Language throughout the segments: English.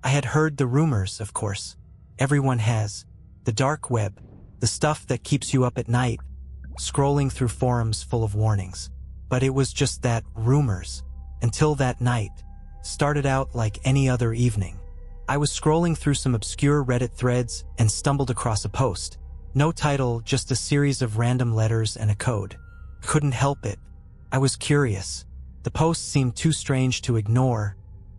I had heard the rumors, of course. Everyone has. The dark web, the stuff that keeps you up at night, scrolling through forums full of warnings. But it was just that, rumors. Until that night. Started out like any other evening. I was scrolling through some obscure Reddit threads and stumbled across a post. No title, just a series of random letters and a code. Couldn't help it. I was curious. The post seemed too strange to ignore,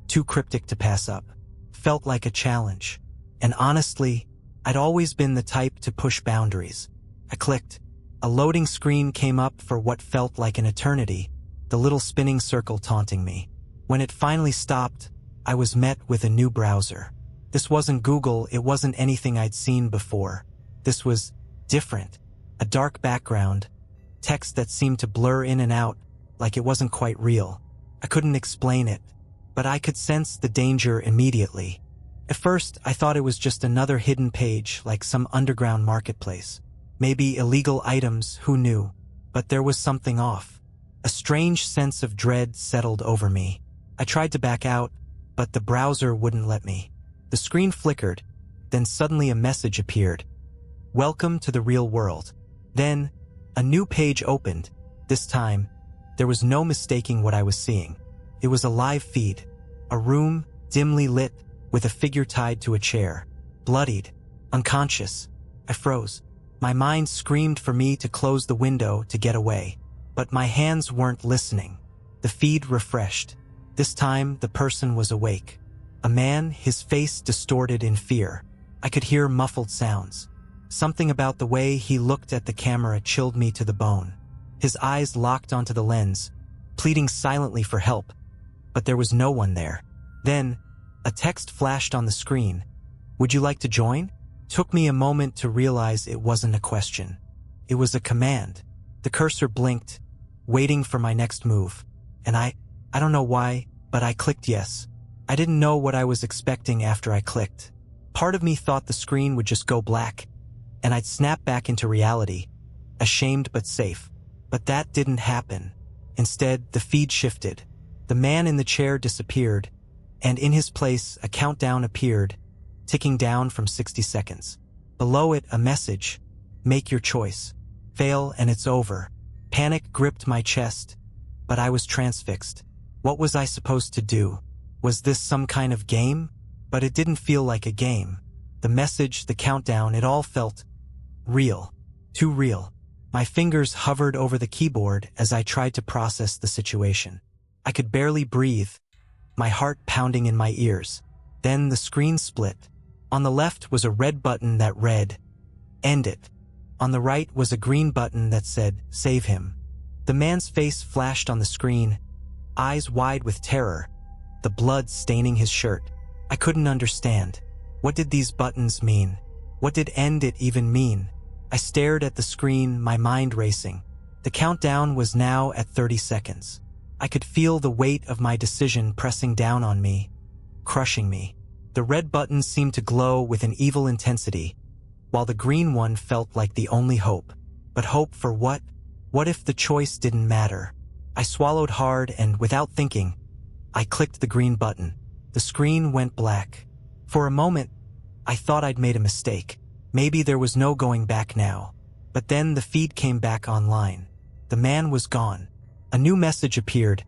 too cryptic to pass up. Felt like a challenge. And honestly, I'd always been the type to push boundaries. I clicked. A loading screen came up for what felt like an eternity, the little spinning circle taunting me. When it finally stopped, I was met with a new browser. This wasn't Google, it wasn't anything I'd seen before. This was different. A dark background, text that seemed to blur in and out, like it wasn't quite real. I couldn't explain it, but I could sense the danger immediately. At first, I thought it was just another hidden page, like some underground marketplace. Maybe illegal items, who knew? But there was something off. A strange sense of dread settled over me. I tried to back out, but the browser wouldn't let me. The screen flickered, then suddenly a message appeared. Welcome to the real world. Then, a new page opened. This time, there was no mistaking what I was seeing. It was a live feed. A room, dimly lit, with a figure tied to a chair. Bloodied. Unconscious. I froze. My mind screamed for me to close the window to get away. But my hands weren't listening. The feed refreshed. This time, the person was awake. A man, his face distorted in fear. I could hear muffled sounds. Something about the way he looked at the camera chilled me to the bone. His eyes locked onto the lens, pleading silently for help. But there was no one there. Then, a text flashed on the screen. Would you like to join? Took me a moment to realize it wasn't a question. It was a command. The cursor blinked, waiting for my next move. And I don't know why, but I clicked yes. I didn't know what I was expecting after I clicked. Part of me thought the screen would just go black, and I'd snap back into reality, ashamed but safe. But that didn't happen. Instead, the feed shifted. The man in the chair disappeared, and in his place, a countdown appeared, ticking down from 60 seconds. Below it, a message. Make your choice. Fail and it's over. Panic gripped my chest, but I was transfixed. What was I supposed to do? Was this some kind of game? But it didn't feel like a game. The message, the countdown, it all felt real. Too real. My fingers hovered over the keyboard as I tried to process the situation. I could barely breathe, my heart pounding in my ears. Then the screen split. On the left was a red button that read, "End it." On the right was a green button that said, "Save him." The man's face flashed on the screen, eyes wide with terror, the blood staining his shirt. I couldn't understand. What did these buttons mean? What did "end it" even mean? I stared at the screen, my mind racing. The countdown was now at 30 seconds. I could feel the weight of my decision pressing down on me, crushing me. The red button seemed to glow with an evil intensity, while the green one felt like the only hope. But hope for what? What if the choice didn't matter? I swallowed hard and, without thinking, I clicked the green button. The screen went black. For a moment, I thought I'd made a mistake. Maybe there was no going back now. But then the feed came back online. The man was gone. A new message appeared.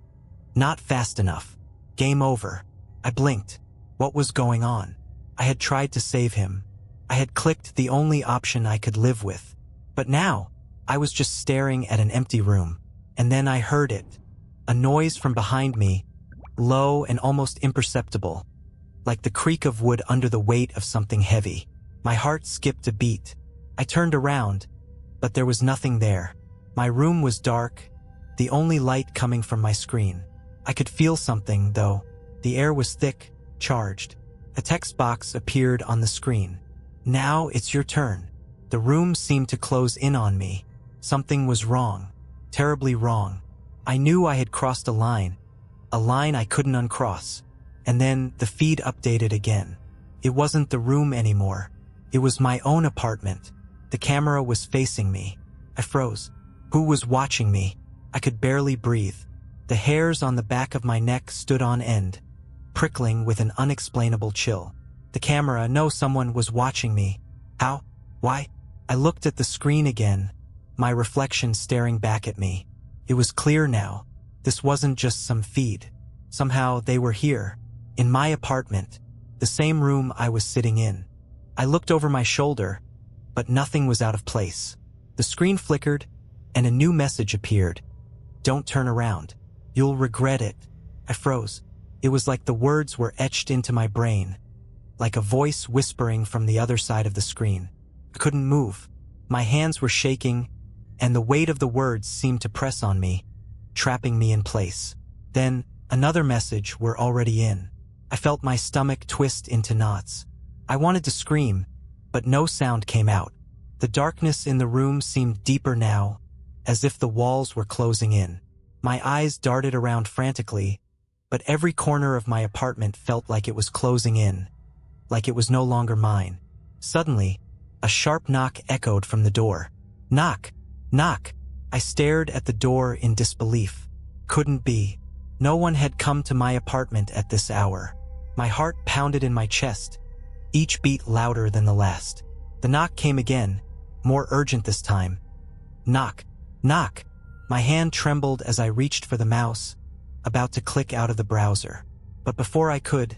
Not fast enough. Game over. I blinked. What was going on? I had tried to save him. I had clicked the only option I could live with. But now, I was just staring at an empty room. And then I heard it. A noise from behind me, low and almost imperceptible, like the creak of wood under the weight of something heavy. My heart skipped a beat. I turned around, but there was nothing there. My room was dark, the only light coming from my screen. I could feel something, though. The air was thick, charged. A text box appeared on the screen. Now it's your turn. The room seemed to close in on me. Something was wrong. Terribly wrong. I knew I had crossed a line I couldn't uncross. And then the feed updated again. It wasn't the room anymore. It was my own apartment. The camera was facing me. I froze. Who was watching me? I could barely breathe. The hairs on the back of my neck stood on end. prickling with an unexplainable chill. The camera, no, someone was watching me. How? Why? I looked at the screen again, my reflection staring back at me. It was clear now. This wasn't just some feed. Somehow they were here, in my apartment, the same room I was sitting in. I looked over my shoulder, but nothing was out of place. The screen flickered, and a new message appeared. Don't turn around. You'll regret it. I froze. It was like the words were etched into my brain, like a voice whispering from the other side of the screen. I couldn't move. My hands were shaking, and the weight of the words seemed to press on me, trapping me in place. Then, another message we're already in. I felt my stomach twist into knots. I wanted to scream, but no sound came out. The darkness in the room seemed deeper now, as if the walls were closing in. My eyes darted around frantically, but every corner of my apartment felt like it was closing in, like it was no longer mine. Suddenly, a sharp knock echoed from the door. Knock! Knock! I stared at the door in disbelief. Couldn't be. No one had come to my apartment at this hour. My heart pounded in my chest, each beat louder than the last. The knock came again, more urgent this time. Knock! Knock! My hand trembled as I reached for the mouse, about to click out of the browser. But before I could,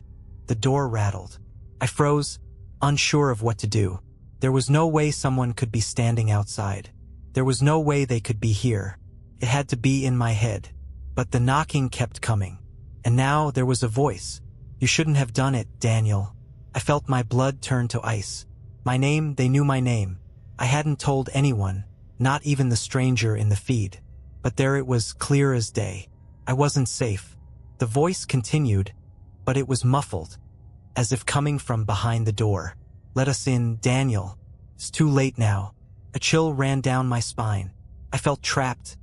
the door rattled. I froze, unsure of what to do. There was no way someone could be standing outside. There was no way they could be here. It had to be in my head. But the knocking kept coming. And now there was a voice. You shouldn't have done it, Daniel. I felt my blood turn to ice. My name, they knew my name. I hadn't told anyone, not even the stranger in the feed. But there it was, clear as day. I wasn't safe. The voice continued, but it was muffled, as if coming from behind the door. Let us in, Daniel. It's too late now. A chill ran down my spine. I felt trapped,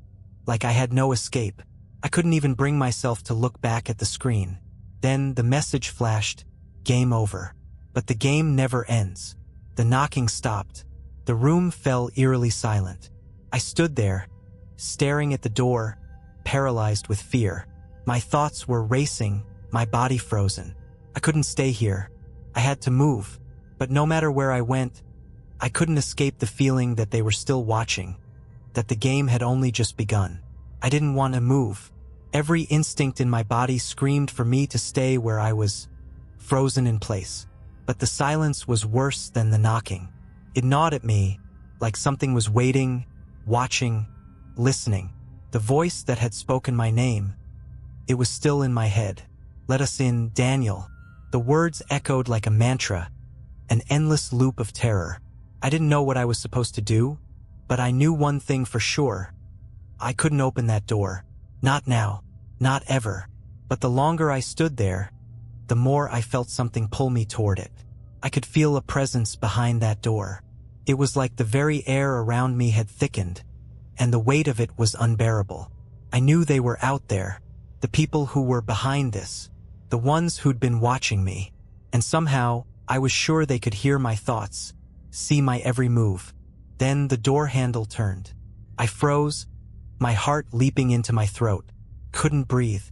like I had no escape. I couldn't even bring myself to look back at the screen. Then the message flashed, game over. But the game never ends. The knocking stopped. The room fell eerily silent. I stood there, staring at the door, paralyzed with fear. My thoughts were racing, my body frozen. I couldn't stay here. I had to move. But no matter where I went, I couldn't escape the feeling that they were still watching, that the game had only just begun. I didn't want to move. Every instinct in my body screamed for me to stay where I was, frozen in place. But the silence was worse than the knocking. It gnawed at me, like something was waiting, watching, listening. The voice that had spoken my name, it was still in my head. Let us in, Daniel. The words echoed like a mantra, an endless loop of terror. I didn't know what I was supposed to do, but I knew one thing for sure. I couldn't open that door. Not now. Not ever. But the longer I stood there, the more I felt something pull me toward it. I could feel a presence behind that door. It was like the very air around me had thickened, and the weight of it was unbearable. I knew they were out there, the people who were behind this, the ones who'd been watching me. And somehow, I was sure they could hear my thoughts, see my every move. Then the door handle turned. I froze, my heart leaping into my throat. Couldn't breathe.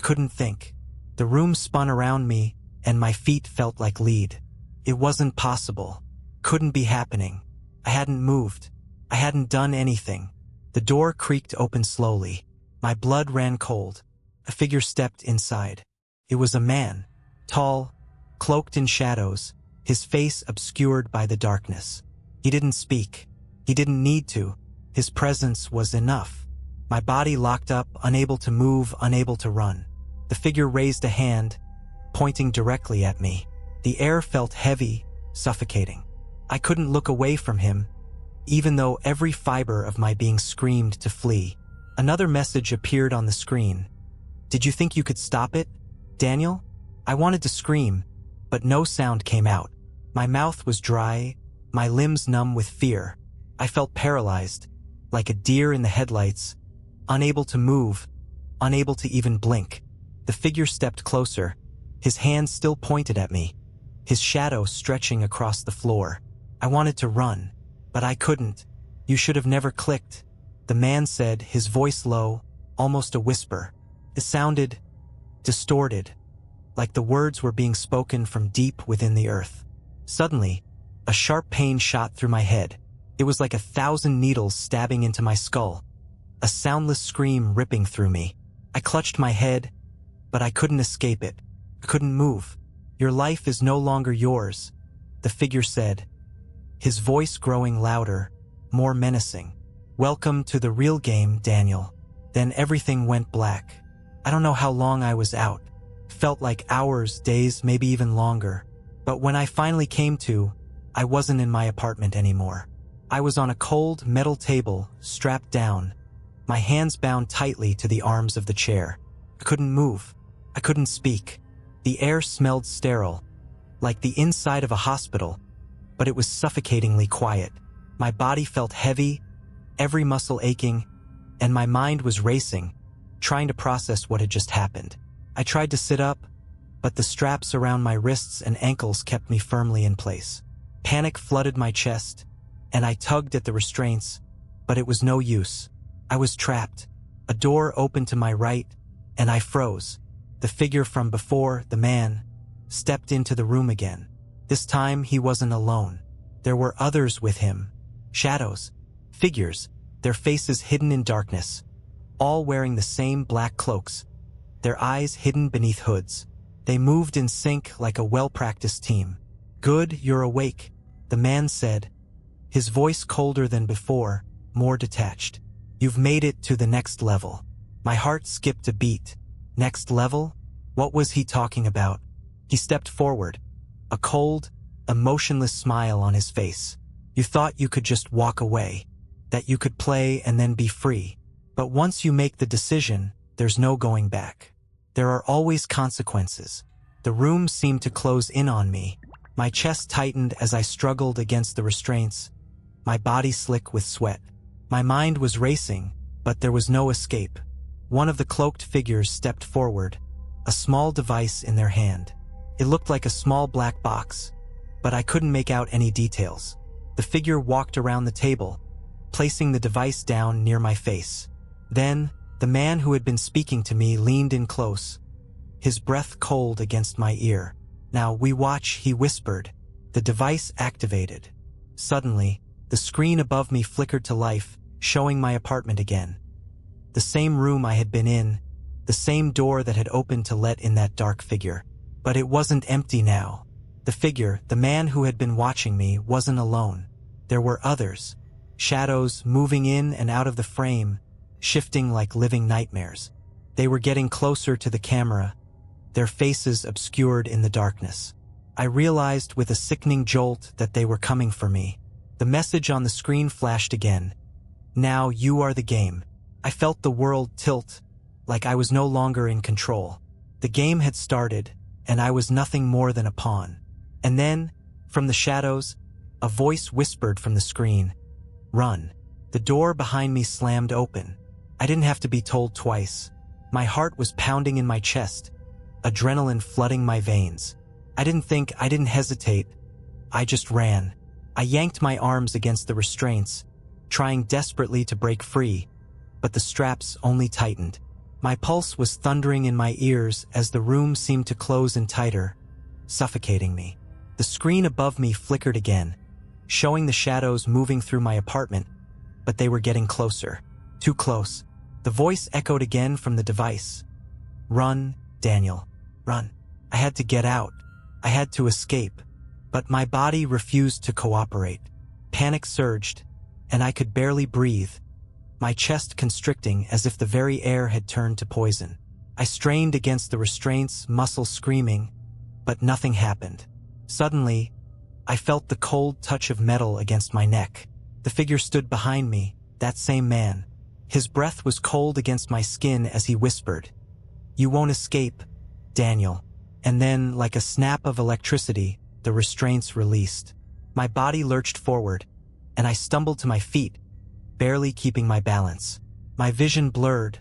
Couldn't think. The room spun around me, and my feet felt like lead. It wasn't possible. Couldn't be happening. I hadn't moved. I hadn't done anything. The door creaked open slowly. My blood ran cold. A figure stepped inside. It was a man, tall, cloaked in shadows, his face obscured by the darkness. He didn't speak. He didn't need to. His presence was enough. My body locked up, unable to move, unable to run. The figure raised a hand, pointing directly at me. The air felt heavy, suffocating. I couldn't look away from him, even though every fiber of my being screamed to flee. Another message appeared on the screen. Did you think you could stop it, Daniel? I wanted to scream, but no sound came out. My mouth was dry, my limbs numb with fear. I felt paralyzed, like a deer in the headlights, unable to move, unable to even blink. The figure stepped closer, his hand still pointed at me, his shadow stretching across the floor. I wanted to run, but I couldn't. You should have never clicked, the man said, his voice low, almost a whisper. It sounded distorted, like the words were being spoken from deep within the earth. Suddenly, a sharp pain shot through my head. It was like 1,000 needles stabbing into my skull, a soundless scream ripping through me. I clutched my head, but I couldn't escape it. I couldn't move. "Your life is no longer yours," the figure said, his voice growing louder, more menacing. "Welcome to the real game, Daniel." Then everything went black. I don't know how long I was out. Felt like hours, days, maybe even longer. But when I finally came to, I wasn't in my apartment anymore. I was on a cold metal table, strapped down, my hands bound tightly to the arms of the chair. I couldn't move. I couldn't speak. The air smelled sterile, like the inside of a hospital, but it was suffocatingly quiet. My body felt heavy, every muscle aching, and my mind was racing, trying to process what had just happened. I tried to sit up, but the straps around my wrists and ankles kept me firmly in place. Panic flooded my chest, and I tugged at the restraints, but it was no use. I was trapped. A door opened to my right, and I froze. The figure from before, the man, stepped into the room again. This time he wasn't alone. There were others with him. Shadows. Figures, their faces hidden in darkness, all wearing the same black cloaks, their eyes hidden beneath hoods. They moved in sync like a well-practiced team. "Good, you're awake," the man said, his voice colder than before, more detached. "You've made it to the next level." My heart skipped a beat. Next level? What was he talking about? He stepped forward, a cold, emotionless smile on his face. "You thought you could just walk away, that you could play and then be free. But once you make the decision, there's no going back. There are always consequences." The room seemed to close in on me. My chest tightened as I struggled against the restraints, my body slick with sweat. My mind was racing, but there was no escape. One of the cloaked figures stepped forward, a small device in their hand. It looked like a small black box, but I couldn't make out any details. The figure walked around the table, placing the device down near my face. Then, the man who had been speaking to me leaned in close, his breath cold against my ear. "Now we watch," he whispered. The device activated. Suddenly, the screen above me flickered to life, showing my apartment again. The same room I had been in, the same door that had opened to let in that dark figure. But it wasn't empty now. The figure, the man who had been watching me, wasn't alone. There were others, shadows moving in and out of the frame, shifting like living nightmares. They were getting closer to the camera, their faces obscured in the darkness. I realized with a sickening jolt that they were coming for me. The message on the screen flashed again. "Now you are the game." I felt the world tilt, like I was no longer in control. The game had started, and I was nothing more than a pawn. And then, from the shadows, a voice whispered from the screen, "Run." The door behind me slammed open. I didn't have to be told twice. My heart was pounding in my chest, adrenaline flooding my veins. I didn't think, I didn't hesitate. I just ran. I yanked my arms against the restraints, trying desperately to break free, but the straps only tightened. My pulse was thundering in my ears as the room seemed to close in tighter, suffocating me. The screen above me flickered again, showing the shadows moving through my apartment, but they were getting closer. Too close. The voice echoed again from the device. "Run, Daniel. Run." I had to get out. I had to escape. But my body refused to cooperate. Panic surged, and I could barely breathe, my chest constricting as if the very air had turned to poison. I strained against the restraints, muscles screaming, but nothing happened. Suddenly, I felt the cold touch of metal against my neck. The figure stood behind me, that same man. His breath was cold against my skin as he whispered, "You won't escape, Daniel." And then, like a snap of electricity, the restraints released. My body lurched forward, and I stumbled to my feet, barely keeping my balance. My vision blurred,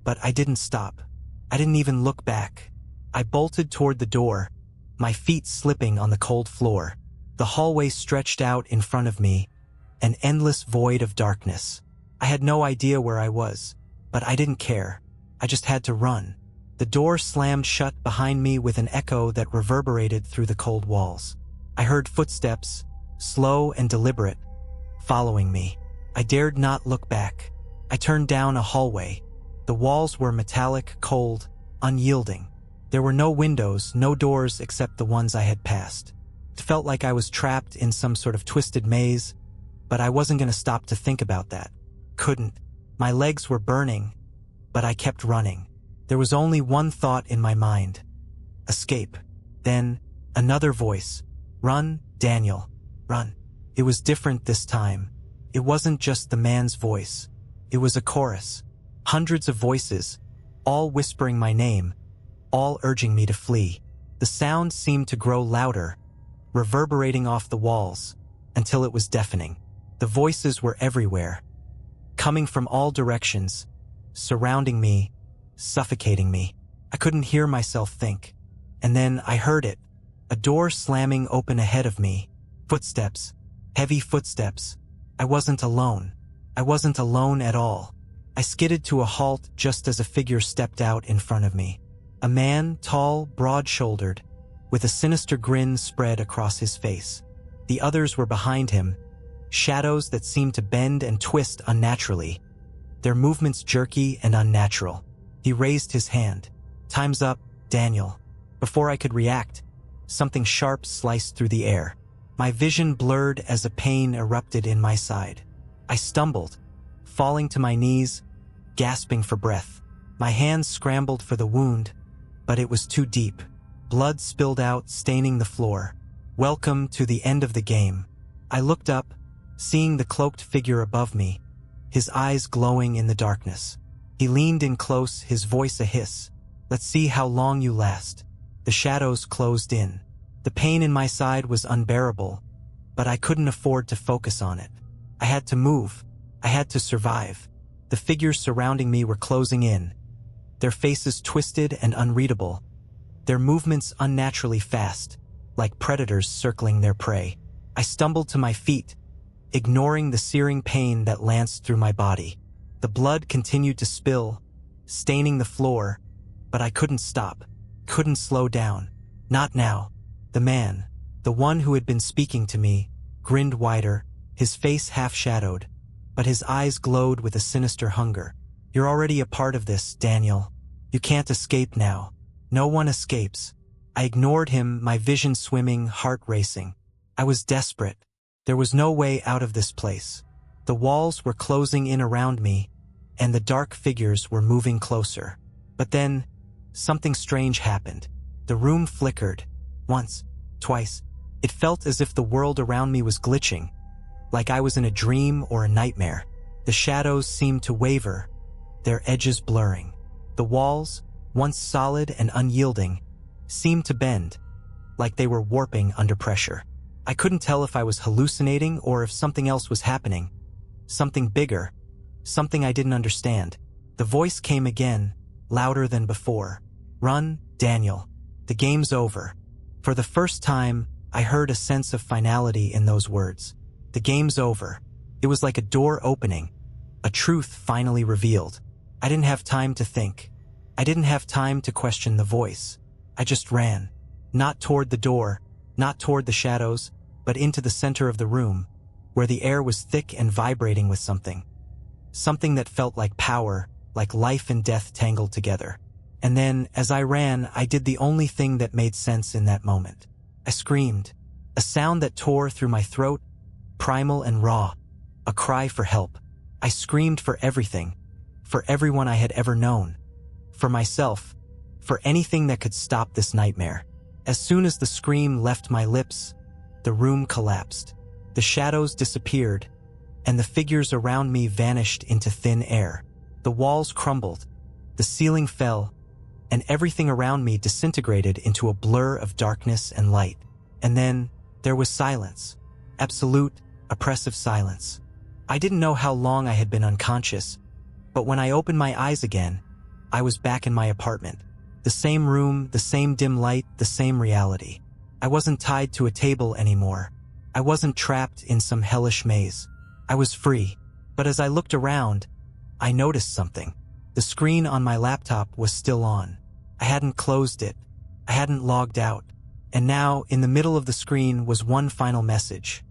but I didn't stop. I didn't even look back. I bolted toward the door, my feet slipping on the cold floor. The hallway stretched out in front of me, an endless void of darkness. I had no idea where I was, but I didn't care. I just had to run. The door slammed shut behind me with an echo that reverberated through the cold walls. I heard footsteps, slow and deliberate, following me. I dared not look back. I turned down a hallway. The walls were metallic, cold, unyielding. There were no windows, no doors except the ones I had passed. It felt like I was trapped in some sort of twisted maze, but I wasn't going to stop to think about that. Couldn't. My legs were burning, but I kept running. There was only one thought in my mind. Escape. Then, another voice. Run, Daniel. Run. It was different this time. It wasn't just the man's voice. It was a chorus. Hundreds of voices, all whispering my name, all urging me to flee. The sound seemed to grow louder, reverberating off the walls, until it was deafening. The voices were everywhere, coming from all directions, surrounding me, suffocating me. I couldn't hear myself think. And then I heard it, a door slamming open ahead of me. Footsteps, heavy footsteps. I wasn't alone. I wasn't alone at all. I skidded to a halt just as a figure stepped out in front of me. A man, tall, broad-shouldered, with a sinister grin spread across his face. The others were behind him, shadows that seemed to bend and twist unnaturally, their movements jerky and unnatural. He raised his hand. "Time's up, Daniel." Before I could react, something sharp sliced through the air. My vision blurred as a pain erupted in my side. I stumbled, falling to my knees, gasping for breath. My hands scrambled for the wound, but it was too deep. Blood spilled out, staining the floor. Welcome to the end of the game. I looked up, seeing the cloaked figure above me, his eyes glowing in the darkness. He leaned in close, his voice a hiss. "Let's see how long you last." The shadows closed in. The pain in my side was unbearable, but I couldn't afford to focus on it. I had to move. I had to survive. The figures surrounding me were closing in, their faces twisted and unreadable, their movements unnaturally fast, like predators circling their prey. I stumbled to my feet, ignoring the searing pain that lanced through my body. The blood continued to spill, staining the floor, but I couldn't stop, couldn't slow down. Not now. The man, the one who had been speaking to me, grinned wider, his face half-shadowed, but his eyes glowed with a sinister hunger. "You're already a part of this, Daniel. You can't escape now. No one escapes." I ignored him, my vision swimming, heart racing. I was desperate. There was no way out of this place. The walls were closing in around me, and the dark figures were moving closer. But then, something strange happened. The room flickered. Once, twice. It felt as if the world around me was glitching, like I was in a dream or a nightmare. The shadows seemed to waver, their edges blurring. The walls, once solid and unyielding, seemed to bend, like they were warping under pressure. I couldn't tell if I was hallucinating or if something else was happening. Something bigger, something I didn't understand. The voice came again, louder than before. "Run, Daniel. The game's over." For the first time, I heard a sense of finality in those words. The game's over. It was like a door opening, a truth finally revealed. I didn't have time to think. I didn't have time to question the voice. I just ran. Not toward the door, not toward the shadows, but into the center of the room, where the air was thick and vibrating with something. Something that felt like power, like life and death tangled together. And then, as I ran, I did the only thing that made sense in that moment. I screamed, a sound that tore through my throat, primal and raw, a cry for help. I screamed for everything, for everyone I had ever known, for myself, for anything that could stop this nightmare. As soon as the scream left my lips, the room collapsed. The shadows disappeared, and the figures around me vanished into thin air. The walls crumbled, the ceiling fell, and everything around me disintegrated into a blur of darkness and light. And then, there was silence. Absolute, oppressive silence. I didn't know how long I had been unconscious, but when I opened my eyes again, I was back in my apartment. The same room, the same dim light, the same reality. I wasn't tied to a table anymore. I wasn't trapped in some hellish maze. I was free. But as I looked around, I noticed something. The screen on my laptop was still on. I hadn't closed it. I hadn't logged out. And now, in the middle of the screen was one final message.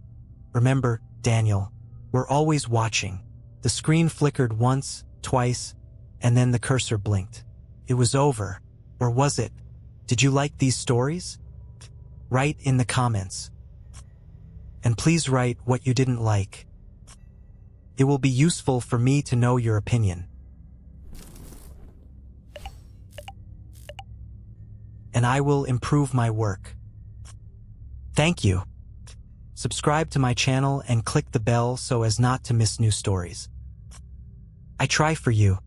Remember, Daniel, we're always watching. The screen flickered once, twice, and then the cursor blinked. It was over. Or was it? Did you like these stories? Write in the comments. And please write what you didn't like. It will be useful for me to know your opinion. And I will improve my work. Thank you. Subscribe to my channel and click the bell so as not to miss new stories. I try for you.